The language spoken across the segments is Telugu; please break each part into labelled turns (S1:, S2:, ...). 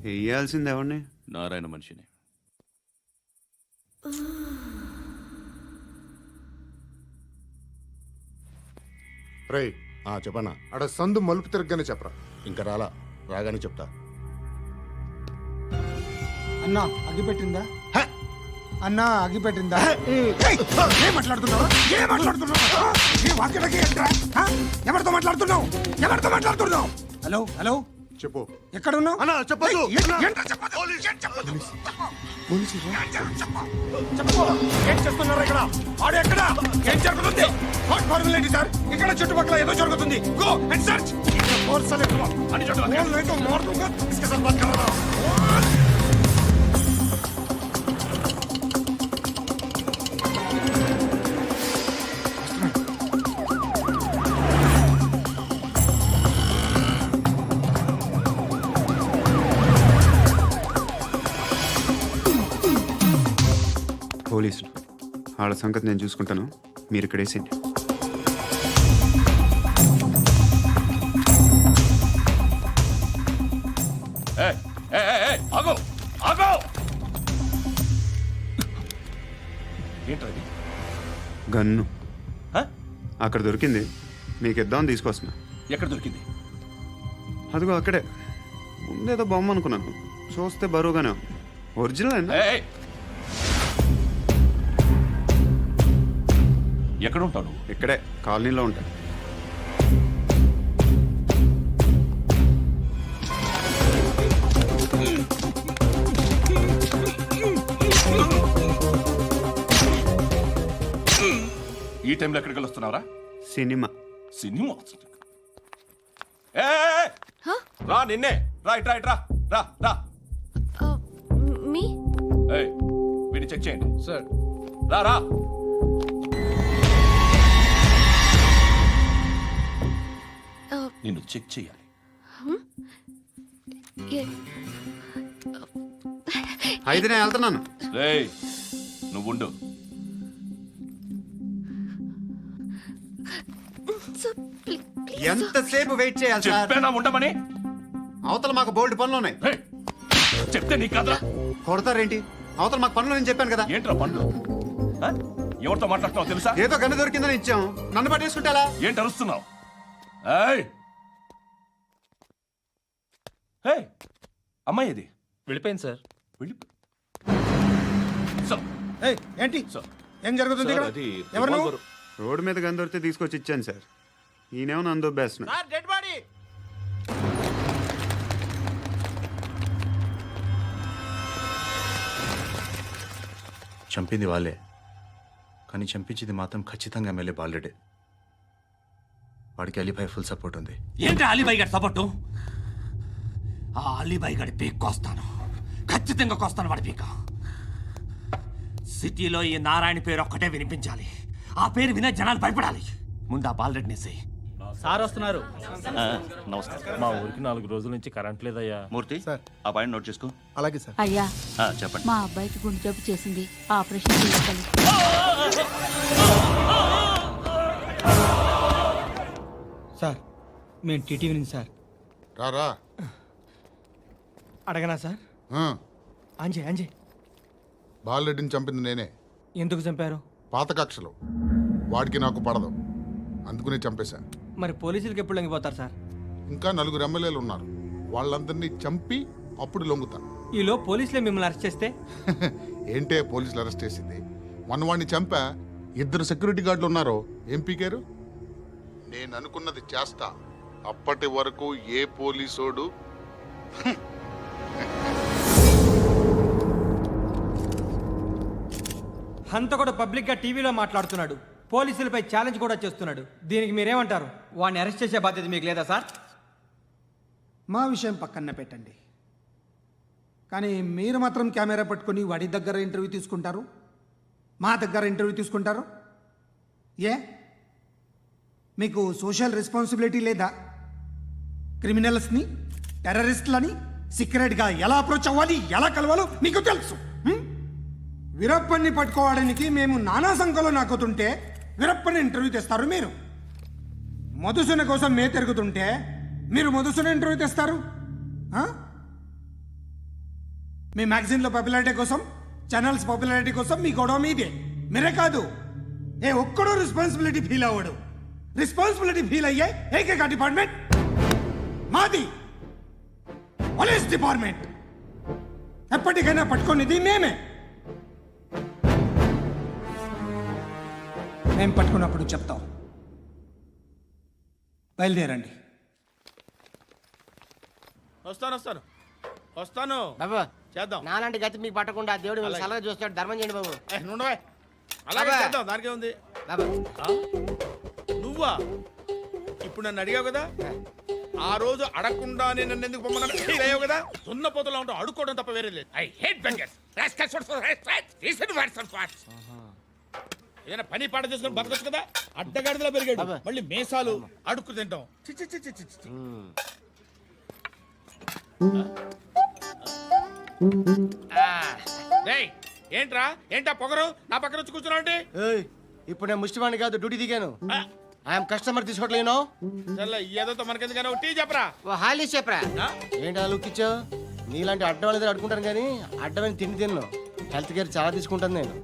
S1: వేయాల్సింది ఎవరిని?
S2: నారాయణ మనిషిని.
S3: రేయ్ చెప్పనా?
S4: అడ సందు మలుపు తిరగగానే చెప్పరా.
S3: ఇంకా రాగానే చెప్తా.
S5: అన్నా అగ్గిపెట్టిందా? అన్నా అగ్గిపెట్టిందా? ఏం మాట్లాడుతున్నావు? ఎవరితో మాట్లాడుతున్నావు? హలో హలో,
S4: చెప్పు.
S5: ఎక్కడ ఉన్నావు?
S3: అన్నా చెప్పదు.
S5: ఏం చేస్తున్నారు ఇక్కడ? ఆడు ఎక్కడ? ఏం జరుగుతుంది? వాట్ ఫార్మల్ ఏంటి సార్? ఇక్కడ చుట్టుపక్కల ఏదో జరుగుతుంది. Go and search.
S1: పోలీసులు వాళ్ళ సంగతి నేను చూసుకుంటాను, మీరు ఇక్కడ వేసేయండి.
S2: ఆగో ఆగో, ఏంటది?
S1: గన్ను అక్కడ దొరికింది, మీకు ఇద్దామని తీసుకొస్తున్నా.
S2: ఎక్కడ దొరికింది?
S1: అదిగో అక్కడే. ముందేదో బొమ్మ అనుకున్నాను, చూస్తే బరువుగానే ఉంది. ఒరిజినల్ అండి.
S2: ఎక్కడ ఉంటావు?
S1: ఇక్కడే కాలనీలో ఉంటా.
S2: ఈ టైంలో ఎక్కడికి వస్తున్నావురా?
S1: సినిమా.
S2: సినిమా రా, నిన్నే రా, ఇట్ రా, ఇట్ రా, రా రా.
S6: మీ
S2: వీడిని చెక్ చేయండి సార్. రా రా. నిన్ను చెక్ చేయాలి.
S1: అయితే నేను వెళ్తున్నాను.
S2: రేయ్ నువ్వుండు.
S1: ఎంతసేపు వెయిట్ చేయాలి సార్?
S2: చెప్పేనా ఉండమని?
S1: అవతల మాకు బోల్డ్ పనులు ఉన్నాయి.
S2: చెప్తే నీకు కదా
S1: కొడతారేంటి? అవతల మాకు పనులు నేను చెప్పాను కదా.
S2: ఏంట్రా పనులు? ఎవరితో మాట్లాడుతున్నావు తెలుసా?
S1: ఏదో గన్ను దొరికిందని ఇచ్చాం, నన్ను పట్టేసుకుంటా.
S2: ఏంటి అరుస్తున్నావు? అమ్మాయి ఇది
S7: వెళ్ళిపోయింది సార్.
S5: ఏంటి ఏం జరుగుతుంది ఇక్కడ? ఎవరు నువ్వు?
S1: రోడ్డు మీద గన్ను దొరికితే తీసుకొచ్చి ఇచ్చాను సార్. ఈయనేమో నన్ను దొబ్బేస్తున్నా.
S8: చంపింది వాళ్ళే, కానీ చంపించింది మాత్రం ఖచ్చితంగా ఎమ్మెల్యే బాలుడే. వాడికి అలీబాయ్ ఫుల్ సపోర్ట్ ఉంది.
S7: ఏంటి అలీబాయ్ గారి సపోర్టు? ఆ అలీబాయ్ గారి పీక్ కోస్తాను, ఖచ్చితంగా కోస్తాను వాడి పీక. సిటీలో ఈ నారాయణ పేరు ఒక్కటే వినిపించాలి. ఆ పేరు వినే జనాలు భయపడాలి. ముందు ఆ బాలరెడ్డి నేసి.
S9: సార్ వస్తున్నారు.
S2: నమస్కారం.
S7: మా ఊరికి 4 రోజుల నుంచి కరెంట్ లేదయ్యా.
S2: మూర్తి
S3: సార్.
S2: ఆ పాయింట్ నోట్ చేసుకో.
S3: అలాగే సార్.
S6: అయ్యా
S2: చెప్పండి.
S6: మా అబ్బాయికి గుండె జబ్బు చేసింది, ఆపరేషన్ చేయాలి.
S5: సార్ మేము టీటీవీ నుంచి సార్.
S4: రా.
S5: అడగనా సార్? అంజే
S4: బాలరెడ్డిని చంపింది నేనే.
S5: ఎందుకు చంపారు?
S4: పాత కక్షలు, వాడికి నాకు పడదు, అందుకునే చంపేశా.
S5: మరి పోలీసులకి ఎప్పుడు లొంగిపోతారు సార్?
S4: ఇంకా 4 ఎమ్మెల్యేలు ఉన్నారు, వాళ్ళందరినీ చంపి అప్పుడు లొంగుతా.
S5: ఈలో పోలీసులే మిమ్మల్ని అరెస్ట్ చేస్తే?
S4: ఏంటే పోలీసులు అరెస్ట్ చేసింది? వాడిని చంపా. 2 సెక్యూరిటీ గార్డులు ఉన్నారు, ఏం పీకారు? నేను అనుకున్నది చేస్తా. అప్పటి వరకు ఏ పోలీసోడు
S5: హంతకుడు పబ్లిక్ గా టీవీలో మాట్లాడుతున్నాడు, పోలీసులపై ఛాలెంజ్ కూడా చేస్తున్నాడు. దీనికి మీరేమంటారు? వాడిని అరెస్ట్ చేసే బాధ్యత మీకు లేదా సార్?
S10: మా విషయం పక్కన పెట్టండి, కానీ మీరు మాత్రం కెమెరా పట్టుకొని వాడి దగ్గర ఇంటర్వ్యూ తీసుకుంటారు, మా దగ్గర ఇంటర్వ్యూ తీసుకుంటారు. ఏ మీకు సోషల్ రెస్పాన్సిబిలిటీ లేదా? క్రిమినల్స్ని, టెర్రరిస్టులని సీక్రెట్గా ఎలా అప్రోచ్ అవ్వాలి, ఎలా కలవాలో మీకు తెలుసు. వీరప్పన్ని పట్టుకోవడానికి మేము నానా సంఖ్యలో నాకుతుంటే వీరప్పని ఇంటర్వ్యూ తెస్తారు మీరు. మధుసూన కోసం మే తిరుగుతుంటే మీరు మధుసూన ఇంటర్వ్యూ తెస్తారు. మీ మ్యాగజైన్లో పాపులారిటీ కోసం, ఛానల్స్ పాపులారిటీ కోసం మీ గొడవ మీదే. మీరే కాదు, ఏ ఒక్కడో రెస్పాన్సిబిలిటీ ఫీల్ అవ్వడు. రెస్పాన్సిబిలిటీ ఫీల్ అయ్యే ఏకైక డిపార్ట్మెంట్ మాది, పోలీస్ డిపార్ట్మెంట్. ఎప్పటికైనా పట్టుకునేది మేమే. మేము పట్టుకున్నప్పుడు చెప్తాం. బయలుదేరండి.
S5: వస్తాను
S9: బాబు
S5: చేద్దాం.
S9: నాలాంటి గతి మీకు పట్టకుండా దేవుడు మిమ్మల్ని సలహా చూస్తాడు. ధర్మం చేయండి బాబు.
S5: నుండవే అలాగే
S9: అబ్బా.
S5: చేద్దాం, దానికే ఉంది.
S9: బాబు
S5: నువ్వా ఇప్పుడు నన్ను అడిగావు కదా, ఆ రోజు అడగకుండా నేను నన్ను ఎందుకు పొమ్మన్నా ఫీల్ అయ్యావు కదా. సున్న పోతలో ఉంటావు, అడుక్కోవడం తప్ప వేరే లేదు. I hate bangers. ఏదైనా పని పాట చేసుకుని బతకొచ్చు కదా. అడ్డగాడిదలా పెరిగాడు,
S9: అబ్బా.
S5: మళ్ళీ మేసాలు అడుక్కు తింటాం. చి చి చి చి చి చి. రేయ్, ఏంట్రా ఏంటా పొగరు నా పక్కన వచ్చి కూర్చున్నావు అంటే?
S9: ఏయ్, ఇప్పుడు నేను ముష్టివాణి కాదు, డ్యూటీ దిగాను. ఐఎమ్ కస్టమర్ తీసుకోవట్లేను.
S5: చల్ల ఏదో మనకెందుకైనా టీ చెప్పరా.
S9: ఓ హాలీస్ చెప్పరా.
S5: ఆ?
S9: ఏంటి అలా లుక్ ఇచ్చావు? నీలాంటి అడ్డం వాళ్ళ దగ్గర అడుకుంటాను కానీ అడ్డమైన తిండి తిన్ను. హెల్త్ కేర్ చాలా తీసుకుంటాను నేను.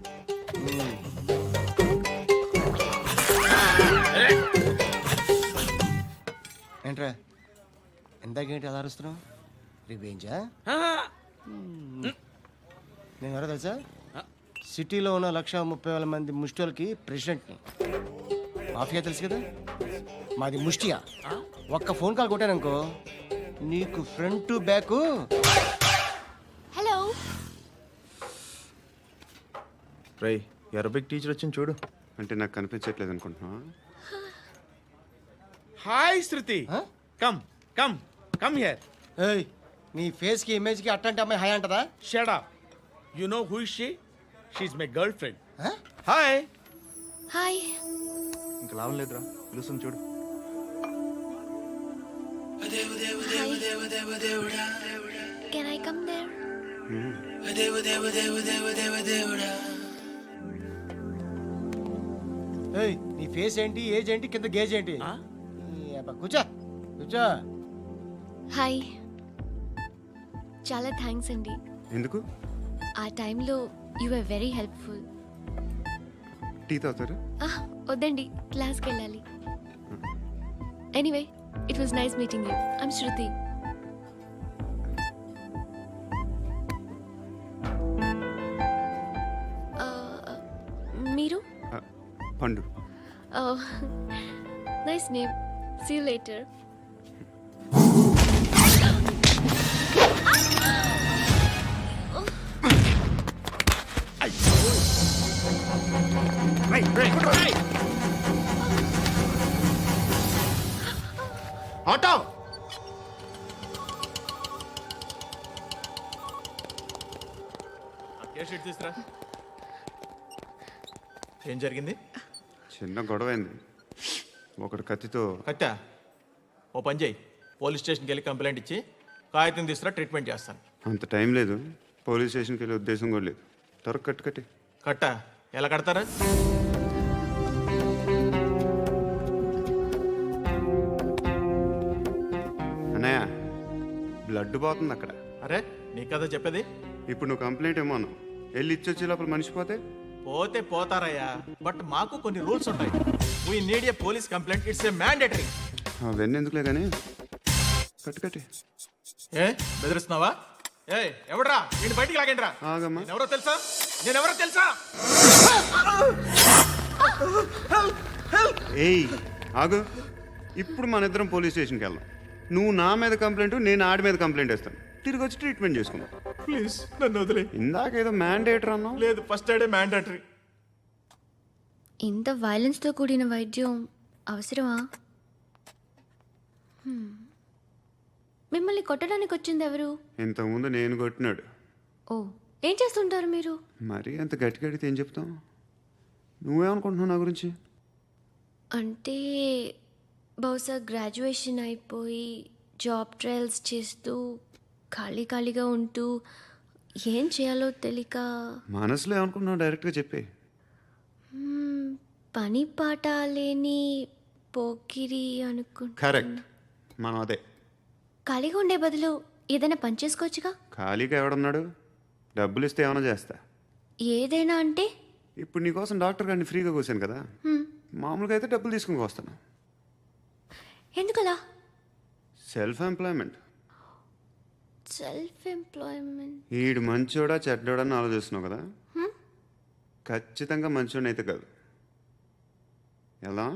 S9: ఏంట్రా ఎందాకేంటి అలా అరుస్తున్నావు? రివేంజా? నేను ఎవరో తెలుసా? సిటీలో ఉన్న 130,000 మంది ముష్టిలకి ప్రెసిడెంట్ని. మాఫియా తెలుసు కదా, మాది ముష్టియా. ఒక్క ఫోన్ కాల్ కొట్టాననుకో నీకు ఫ్రంట్ టు బ్యాక్.
S6: హలో.
S8: రై అరబిక్ టీచర్ వచ్చింది చూడు.
S1: అంటే నాకు కనిపించట్లేదు అనుకుంటున్నా.
S5: Hi Shruti, come come come here.
S9: ఏయ్, నీ ఫేస్కి ఇమేజ్కి అట్టంటే అమ్మాయి హాయ్ అంటదా?
S5: Shut up. You know who is she? She is my girlfriend. Hi.
S6: Hi.
S8: ఇంకా లాభం లేదురా, పిలుస్తుంది చూడు.
S6: Can I come there?
S9: ఏయ్, నీ ఫేస్ ఏంటి, ఏజ్ ఏంటి, కింద గేజ్ ఏంటి? ఈ అబ్బా, కూర్చో కూర్చో.
S6: హాయ్. చాలా థ్యాంక్స్ అండి.
S1: ఎందుకు?
S6: ఆ టైంలో you are very helpful.
S1: Tea తాగుతారా?
S6: వద్దండి, క్లాస్కి వెళ్ళాలి. Anyway, it was nice meeting you. I'm Shruti. మీరు?
S1: Pandu.
S6: Nice name. See you later.
S3: Auto
S2: ఏ షీట్ తీసురా. ఏం జరిగింది?
S1: చిన్న గొడవ అయింది. ఒకడు కత్తితో.
S2: కట్టా, ఓ పని చేయి, పోలీస్ స్టేషన్కి వెళ్ళి కంప్లైంట్ ఇచ్చి కాగితం తీసుకురా, ట్రీట్మెంట్ చేస్తాను.
S1: అంత టైం లేదు. పోలీస్ స్టేషన్కి వెళ్ళే ఉద్దేశం కూడా లేదు. త్వరగా కట్టి.
S2: కట్టా, ఎలా కడతారా?
S1: అన్నయ్య, బ్లడ్ పోతుంది అక్కడ.
S2: అరే నీ కదా చెప్పేది.
S1: ఇప్పుడు నువ్వు కంప్లైంట్ ఏమో అన్నావు. వెళ్ళి ఇచ్చొచ్చే లోపల మనిషి పోతే?
S2: పోతే పోతారయ్యా, బట్ మాకు కొన్ని రూల్స్ ఉంటాయి. We need a police complaint, it's a mandatory.
S1: అవన్నీ ఎందుకులే కానీ కట్టి.
S2: ఏ బెదిరిస్తున్నావా? ఏ ఎవడ్రా నేను బయటికి లాగండి రా.
S1: ఆగమ్మా.
S2: నేనెవరో తెలుసా?
S1: ఏయ్ ఆగు. ఇప్పుడు మన ఇద్దరం పోలీస్ స్టేషన్కి వెళ్దాం. నువ్వు నా మీద కంప్లైంట్, నేను ఆడి మీద కంప్లైంట్ వేస్తాను. తిరిగి వచ్చి ట్రీట్మెంట్ చేసుకుందాం.
S2: ప్లీజ్ నన్ను వదిలే.
S1: ఇందాకేదో మ్యాండేటర్ అన్నావు.
S2: లేదు, ఫస్ట్ ఎయిడే మ్యాండేటరీ.
S6: ఇంత వైలెన్స్తో కూడిన వైద్యం అవసరమా? మిమ్మల్ని కొట్టడానికి వచ్చింది ఎవరు?
S1: ఇంతకుముందు నేను కొట్టినాడు.
S6: ఓ, ఏం చేస్తుంటారు మీరు?
S1: మరీ అంత గట్టి అడిగితే ఏం చెప్తాం? నువ్వేమనుకుంటున్నావు నా గురించి?
S6: అంటే బహుశా గ్రాడ్యుయేషన్ అయిపోయి జాబ్ ట్రయల్స్ చేస్తూ ఖాళీగా ఉంటూ ఏం చేయాలో తెలియక.
S1: మనసులో ఏమనుకుంటున్నావు డైరెక్ట్గా చెప్పే.
S6: పని పాట లేని పోకిరి అనుకుంటా.
S1: కరెక్ట్, మనం అదే.
S6: ఖాళీగా ఉండే బదులు ఏదైనా పని చేసుకోవచ్చుగా.
S1: ఖాళీగా ఎవడన్నాడు? డబ్బులు ఇస్తే ఏమైనా చేస్తా.
S6: ఏదైనా అంటే
S1: ఇప్పుడు నీకోసం డాక్టర్ గారిని ఫ్రీగా కూర్చాను కదా, మామూలుగా అయితే డబ్బులు తీసుకుని వస్తాను.
S6: ఎందుకలా?
S1: Self employment.
S6: Self employment.
S1: ఈడు మంచోడా చెడ్డోడా అని ఆలోచిస్తున్నావు కదా, ఖచ్చితంగా మంచోడని అయితే కాదు. ఎలా?